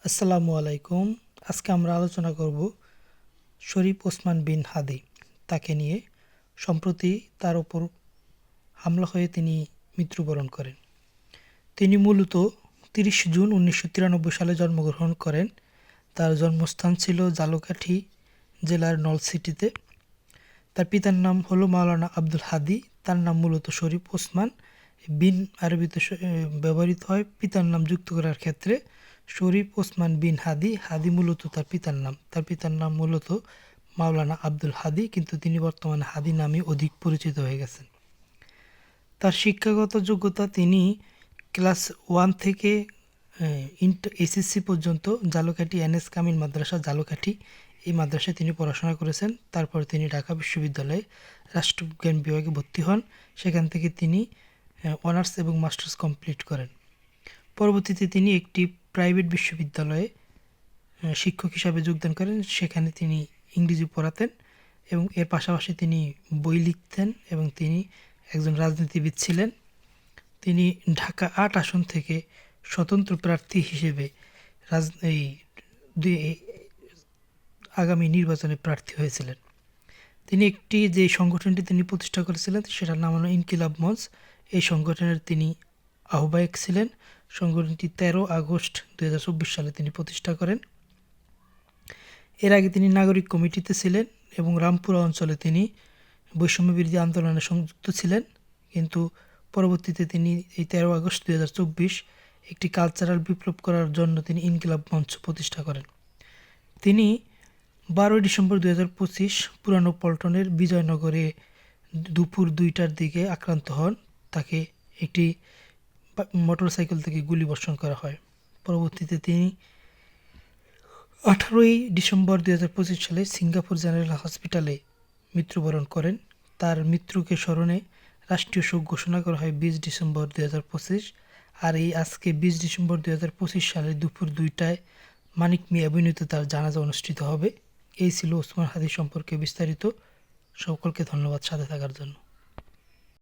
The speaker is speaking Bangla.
আসসালামু আলাইকুম। আজকে আমরা আলোচনা করব শরীফ ওসমান বিন হাদি তাকে নিয়ে। সম্প্রতি তার ওপর হামলা হয়ে তিনি মৃত্যুবরণ করেন। তিনি মূলত ৩০ জুন ১৯৯৩ সালে জন্মগ্রহণ করেন। তার জন্মস্থান ছিল ঝালকাঠি জেলার নলছিটিতে। তার পিতার নাম হলো মাওলানা আব্দুল হাদি। তার নাম মূলত শরীফ ওসমান। বিন আরবিতে ব্যবহৃত হয় পিতার নাম যুক্ত করার ক্ষেত্রে। শরীফ ওসমান বিন হাদি, হাদি মূলত তার পিতার নাম। তার পিতার নাম মূলত মাওলানা আব্দুল হাদি, কিন্তু তিনি বর্তমানে হাদি নামে অধিক পরিচিত হয়ে গেছেন। তার শিক্ষাগত যোগ্যতা, তিনি ক্লাস 1 থেকে এসএসসি পর্যন্ত ঝালকাঠি এনএস কামিল মাদ্রাসা ঝালকাঠি এই মাদ্রাসায় তিনি পড়াশোনা করেছেন। তারপর তিনি ঢাকা বিশ্ববিদ্যালয়ে রাষ্ট্রবিজ্ঞান বিভাগে ভর্তি হন। সেখান থেকে তিনি অনার্স এবং মাস্টার্স কমপ্লিট করেন। পরবর্তীতে তিনি একটি প্রাইভেট বিশ্ববিদ্যালয়ে শিক্ষক হিসাবে যোগদান করেন। সেখানে তিনি ইংরেজি পড়াতেন এবং এর পাশাপাশি তিনি বই লিখতেন এবং তিনি একজন রাজনীতিবিদ ছিলেন। তিনি ঢাকা ৮ আসন থেকে স্বতন্ত্র প্রার্থী হিসেবে আগামী নির্বাচনে প্রার্থী হয়েছিলেন। তিনি যে সংগঠনটি তিনি প্রতিষ্ঠা করেছিলেন সেটার নাম হলো ইনকিলাব মঞ্চ। এই সংগঠনের তিনি আহ্বায়ক ছিলেন। সংগঠনটি ১৩ আগস্ট ২০২৪ সালে তিনি প্রতিষ্ঠা করেন। এর আগে তিনি নাগরিক কমিটিতে ছিলেন এবং রামপুরা অঞ্চলে তিনি বৈষম্য বিরোধী আন্দোলনে সংযুক্ত ছিলেন। কিন্তু পরবর্তীতে তিনি এই ১৩ আগস্ট ২০২৪ একটি কালচারাল বিপ্লব করার জন্য তিনি ইনকিলাব মঞ্চ প্রতিষ্ঠা করেন। তিনি ১২ ডিসেম্বর ২০২৫ পুরানো পল্টনের বিজয়নগরে দুপুর ২টার দিকে আক্রান্ত হন। তাকে একটি মোটরসাইকেল থেকে গুলিবর্ষণ করা হয়। পরবর্তীতে তিনি ১৮ ডিসেম্বর ২০২৫ সালে সিঙ্গাপুর জেনারেল হসপিটালে মৃত্যুবরণ করেন। তার মৃত্যুকে স্মরণে রাষ্ট্রীয় শোক ঘোষণা করা হয় ২০ ডিসেম্বর ২০২৫। আর এই আজকে ২০ ডিসেম্বর ২০২৫ সালে দুপুর ২টায় মানিক মিয়া অভিনীত তার জানাজা অনুষ্ঠিত হবে। এই ছিল ওসমান হাদি সম্পর্কে বিস্তারিত। সকলকে ধন্যবাদ সাথে থাকার জন্য।